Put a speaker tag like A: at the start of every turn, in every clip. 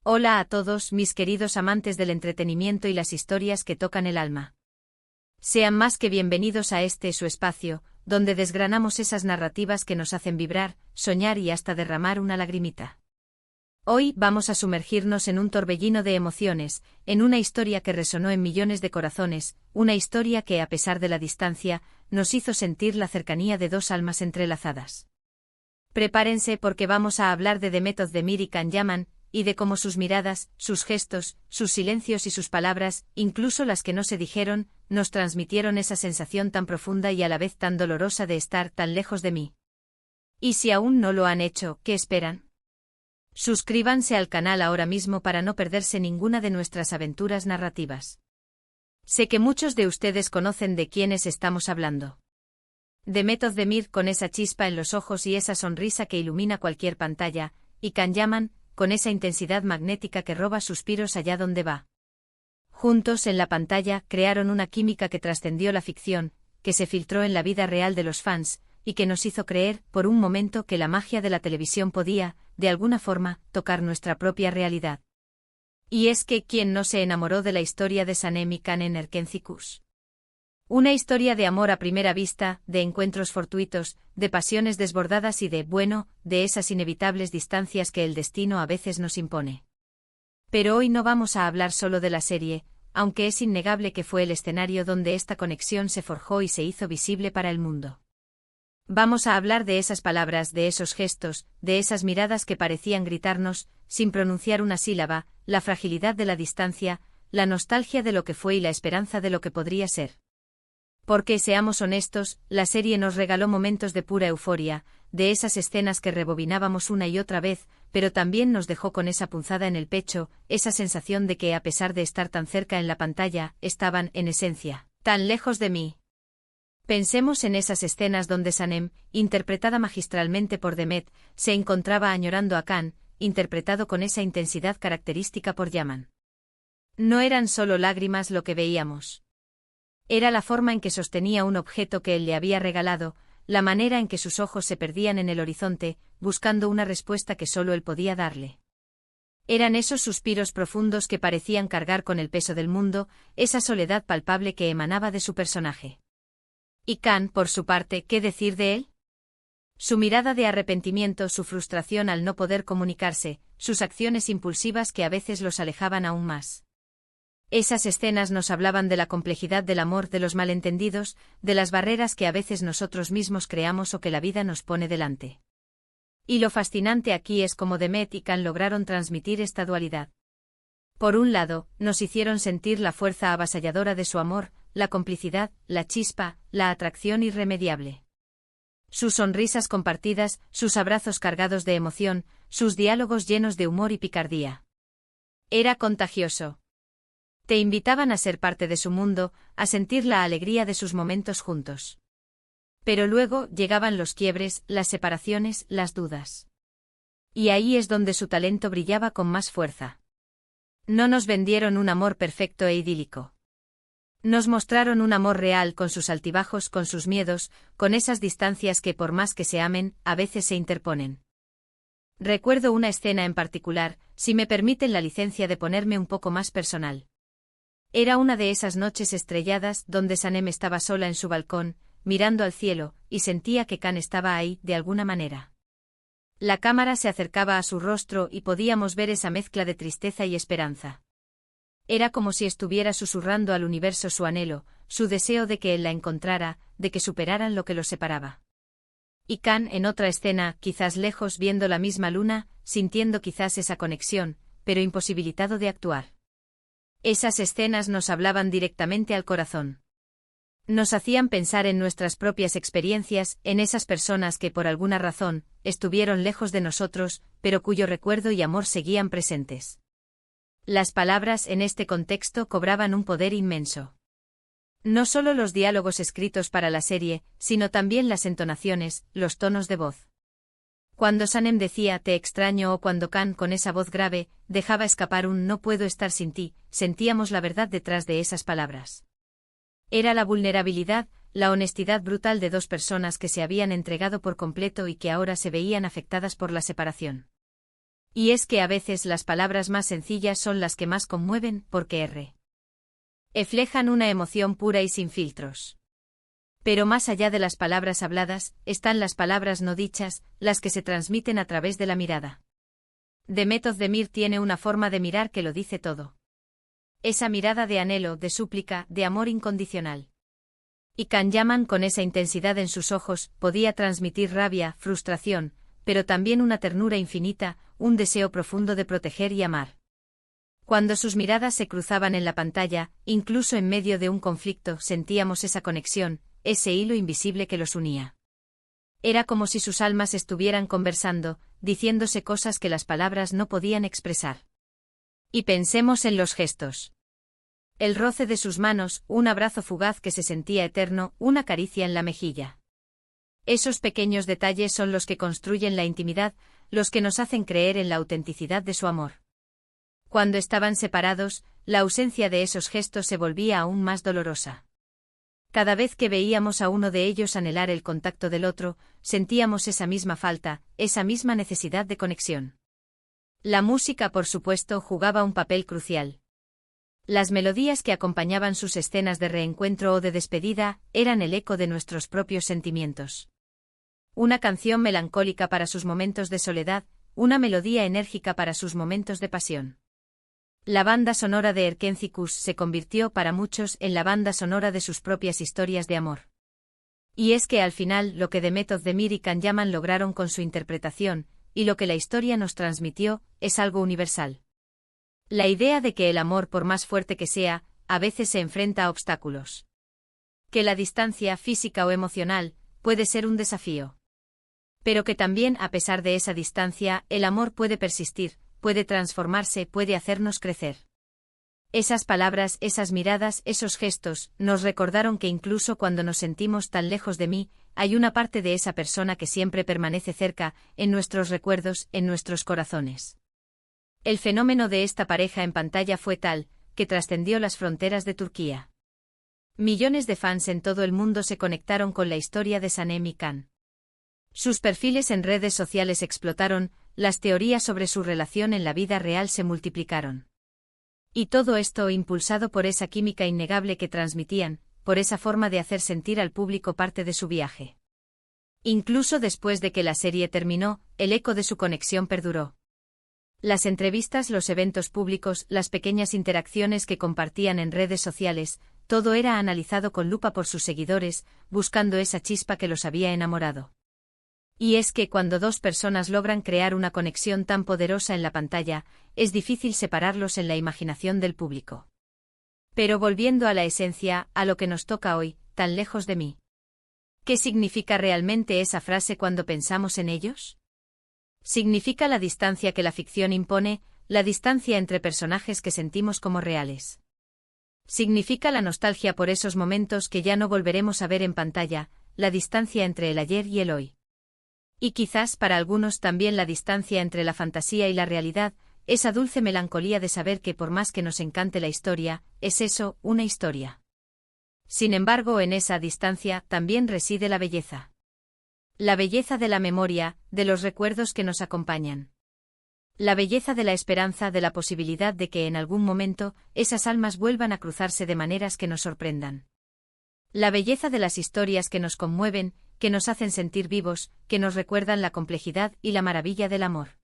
A: Hola a todos mis queridos amantes del entretenimiento y las historias que tocan el alma. Sean más que bienvenidos a este su espacio, donde desgranamos esas narrativas que nos hacen vibrar, soñar y hasta derramar una lagrimita. Hoy vamos a sumergirnos en un torbellino de emociones, en una historia que resonó en millones de corazones, una historia que, a pesar de la distancia, nos hizo sentir la cercanía de dos almas entrelazadas. Prepárense porque vamos a hablar de The Method de Mir y Can Yaman, y de cómo sus miradas, sus gestos, sus silencios y sus palabras, incluso las que no se dijeron, nos transmitieron esa sensación tan profunda y a la vez tan dolorosa de estar tan lejos de mí. Y si aún no lo han hecho, ¿qué esperan? Suscríbanse al canal ahora mismo para no perderse ninguna de nuestras aventuras narrativas. Sé que muchos de ustedes conocen de quiénes estamos hablando. The Method de Mir con esa chispa en los ojos y esa sonrisa que ilumina cualquier pantalla, y Can Yaman, con esa intensidad magnética que roba suspiros allá donde va. Juntos en la pantalla crearon una química que trascendió la ficción, que se filtró en la vida real de los fans, y que nos hizo creer, por un momento, que la magia de la televisión podía, de alguna forma, tocar nuestra propia realidad. Y es que, ¿quién no se enamoró de la historia de Sanem y Can en Erkencikus? Una historia de amor a primera vista, de encuentros fortuitos, de pasiones desbordadas y de esas inevitables distancias que el destino a veces nos impone. Pero hoy no vamos a hablar solo de la serie, aunque es innegable que fue el escenario donde esta conexión se forjó y se hizo visible para el mundo. Vamos a hablar de esas palabras, de esos gestos, de esas miradas que parecían gritarnos, sin pronunciar una sílaba, la fragilidad de la distancia, la nostalgia de lo que fue y la esperanza de lo que podría ser. Porque, seamos honestos, la serie nos regaló momentos de pura euforia, de esas escenas que rebobinábamos una y otra vez, pero también nos dejó con esa punzada en el pecho, esa sensación de que, a pesar de estar tan cerca en la pantalla, estaban, en esencia, tan lejos de mí. Pensemos en esas escenas donde Sanem, interpretada magistralmente por Demet, se encontraba añorando a Can, interpretado con esa intensidad característica por Yaman. No eran solo lágrimas lo que veíamos. Era la forma en que sostenía un objeto que él le había regalado, la manera en que sus ojos se perdían en el horizonte, buscando una respuesta que solo él podía darle. Eran esos suspiros profundos que parecían cargar con el peso del mundo, esa soledad palpable que emanaba de su personaje. Y Can, por su parte, ¿qué decir de él? Su mirada de arrepentimiento, su frustración al no poder comunicarse, sus acciones impulsivas que a veces los alejaban aún más. Esas escenas nos hablaban de la complejidad del amor, de los malentendidos, de las barreras que a veces nosotros mismos creamos o que la vida nos pone delante. Y lo fascinante aquí es cómo Demet y Can lograron transmitir esta dualidad. Por un lado, nos hicieron sentir la fuerza avasalladora de su amor, la complicidad, la chispa, la atracción irremediable. Sus sonrisas compartidas, sus abrazos cargados de emoción, sus diálogos llenos de humor y picardía. Era contagioso. Te invitaban a ser parte de su mundo, a sentir la alegría de sus momentos juntos. Pero luego llegaban los quiebres, las separaciones, las dudas. Y ahí es donde su talento brillaba con más fuerza. No nos vendieron un amor perfecto e idílico. Nos mostraron un amor real con sus altibajos, con sus miedos, con esas distancias que por más que se amen, a veces se interponen. Recuerdo una escena en particular, si me permiten la licencia de ponerme un poco más personal. Era una de esas noches estrelladas donde Sanem estaba sola en su balcón, mirando al cielo, y sentía que Can estaba ahí, de alguna manera. La cámara se acercaba a su rostro y podíamos ver esa mezcla de tristeza y esperanza. Era como si estuviera susurrando al universo su anhelo, su deseo de que él la encontrara, de que superaran lo que los separaba. Y Can, en otra escena, quizás lejos viendo la misma luna, sintiendo quizás esa conexión, pero imposibilitado de actuar. Esas escenas nos hablaban directamente al corazón. Nos hacían pensar en nuestras propias experiencias, en esas personas que por alguna razón, estuvieron lejos de nosotros, pero cuyo recuerdo y amor seguían presentes. Las palabras en este contexto cobraban un poder inmenso. No solo los diálogos escritos para la serie, sino también las entonaciones, los tonos de voz. Cuando Sanem decía «te extraño» o cuando Can, con esa voz grave, dejaba escapar un «no puedo estar sin ti», sentíamos la verdad detrás de esas palabras. Era la vulnerabilidad, la honestidad brutal de dos personas que se habían entregado por completo y que ahora se veían afectadas por la separación. Y es que a veces las palabras más sencillas son las que más conmueven, porque reflejan una emoción pura y sin filtros. Pero más allá de las palabras habladas, están las palabras no dichas, las que se transmiten a través de la mirada. Demet Özdemir tiene una forma de mirar que lo dice todo. Esa mirada de anhelo, de súplica, de amor incondicional. Y Can Yaman, con esa intensidad en sus ojos, podía transmitir rabia, frustración, pero también una ternura infinita, un deseo profundo de proteger y amar. Cuando sus miradas se cruzaban en la pantalla, incluso en medio de un conflicto, sentíamos esa conexión, ese hilo invisible que los unía. Era como si sus almas estuvieran conversando, diciéndose cosas que las palabras no podían expresar. Y pensemos en los gestos. El roce de sus manos, un abrazo fugaz que se sentía eterno, una caricia en la mejilla. Esos pequeños detalles son los que construyen la intimidad, los que nos hacen creer en la autenticidad de su amor. Cuando estaban separados, la ausencia de esos gestos se volvía aún más dolorosa. Cada vez que veíamos a uno de ellos anhelar el contacto del otro, sentíamos esa misma falta, esa misma necesidad de conexión. La música, por supuesto, jugaba un papel crucial. Las melodías que acompañaban sus escenas de reencuentro o de despedida eran el eco de nuestros propios sentimientos. Una canción melancólica para sus momentos de soledad, una melodía enérgica para sus momentos de pasión. La banda sonora de Erkencikus se convirtió para muchos en la banda sonora de sus propias historias de amor. Y es que al final lo que Demet Özdemir y Can Yaman lograron con su interpretación, y lo que la historia nos transmitió, es algo universal. La idea de que el amor, por más fuerte que sea, a veces se enfrenta a obstáculos. Que la distancia física o emocional puede ser un desafío. Pero que también, a pesar de esa distancia, el amor puede persistir, puede transformarse, puede hacernos crecer. Esas palabras, esas miradas, esos gestos, nos recordaron que incluso cuando nos sentimos tan lejos de mí, hay una parte de esa persona que siempre permanece cerca, en nuestros recuerdos, en nuestros corazones. El fenómeno de esta pareja en pantalla fue tal, que trascendió las fronteras de Turquía. Millones de fans en todo el mundo se conectaron con la historia de Sanem y Can. Sus perfiles en redes sociales explotaron, las teorías sobre su relación en la vida real se multiplicaron. Y todo esto impulsado por esa química innegable que transmitían, por esa forma de hacer sentir al público parte de su viaje. Incluso después de que la serie terminó, el eco de su conexión perduró. Las entrevistas, los eventos públicos, las pequeñas interacciones que compartían en redes sociales, todo era analizado con lupa por sus seguidores, buscando esa chispa que los había enamorado. Y es que cuando dos personas logran crear una conexión tan poderosa en la pantalla, es difícil separarlos en la imaginación del público. Pero volviendo a la esencia, a lo que nos toca hoy, tan lejos de mí. ¿Qué significa realmente esa frase cuando pensamos en ellos? Significa la distancia que la ficción impone, la distancia entre personajes que sentimos como reales. Significa la nostalgia por esos momentos que ya no volveremos a ver en pantalla, la distancia entre el ayer y el hoy. Y quizás para algunos también la distancia entre la fantasía y la realidad, esa dulce melancolía de saber que por más que nos encante la historia, es eso, una historia. Sin embargo, en esa distancia también reside la belleza. La belleza de la memoria, de los recuerdos que nos acompañan. La belleza de la esperanza, de la posibilidad de que en algún momento esas almas vuelvan a cruzarse de maneras que nos sorprendan. La belleza de las historias que nos conmueven, que nos hacen sentir vivos, que nos recuerdan la complejidad y la maravilla del amor.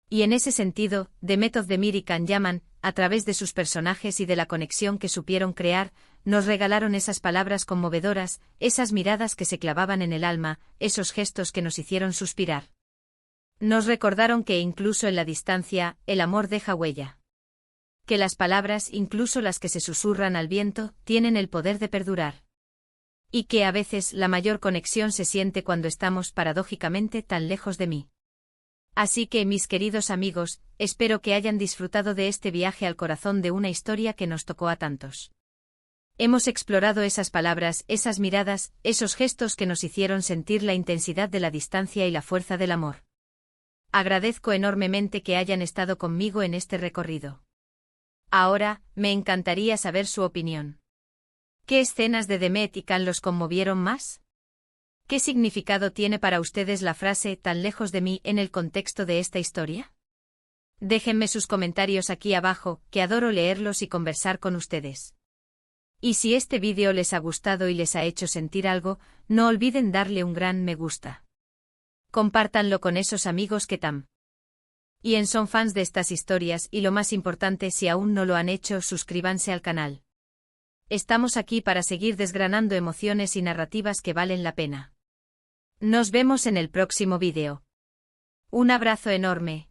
A: Y en ese sentido, Demet Özdemir y Can Yaman, a través de sus personajes y de la conexión que supieron crear, nos regalaron esas palabras conmovedoras, esas miradas que se clavaban en el alma, esos gestos que nos hicieron suspirar. Nos recordaron que incluso en la distancia, el amor deja huella. Que las palabras, incluso las que se susurran al viento, tienen el poder de perdurar. Y que a veces la mayor conexión se siente cuando estamos paradójicamente tan lejos de mí. Así que, mis queridos amigos, espero que hayan disfrutado de este viaje al corazón de una historia que nos tocó a tantos. Hemos explorado esas palabras, esas miradas, esos gestos que nos hicieron sentir la intensidad de la distancia y la fuerza del amor. Agradezco enormemente que hayan estado conmigo en este recorrido. Ahora, me encantaría saber su opinión. ¿Qué escenas de Demet y Can los conmovieron más? ¿Qué significado tiene para ustedes la frase «tan lejos de mí» en el contexto de esta historia? Déjenme sus comentarios aquí abajo, que adoro leerlos y conversar con ustedes. Y si este vídeo les ha gustado y les ha hecho sentir algo, no olviden darle un gran me gusta. Compártanlo con esos amigos que y son fans de estas historias y lo más importante, si aún no lo han hecho, suscríbanse al canal. Estamos aquí para seguir desgranando emociones y narrativas que valen la pena. Nos vemos en el próximo vídeo. Un abrazo enorme.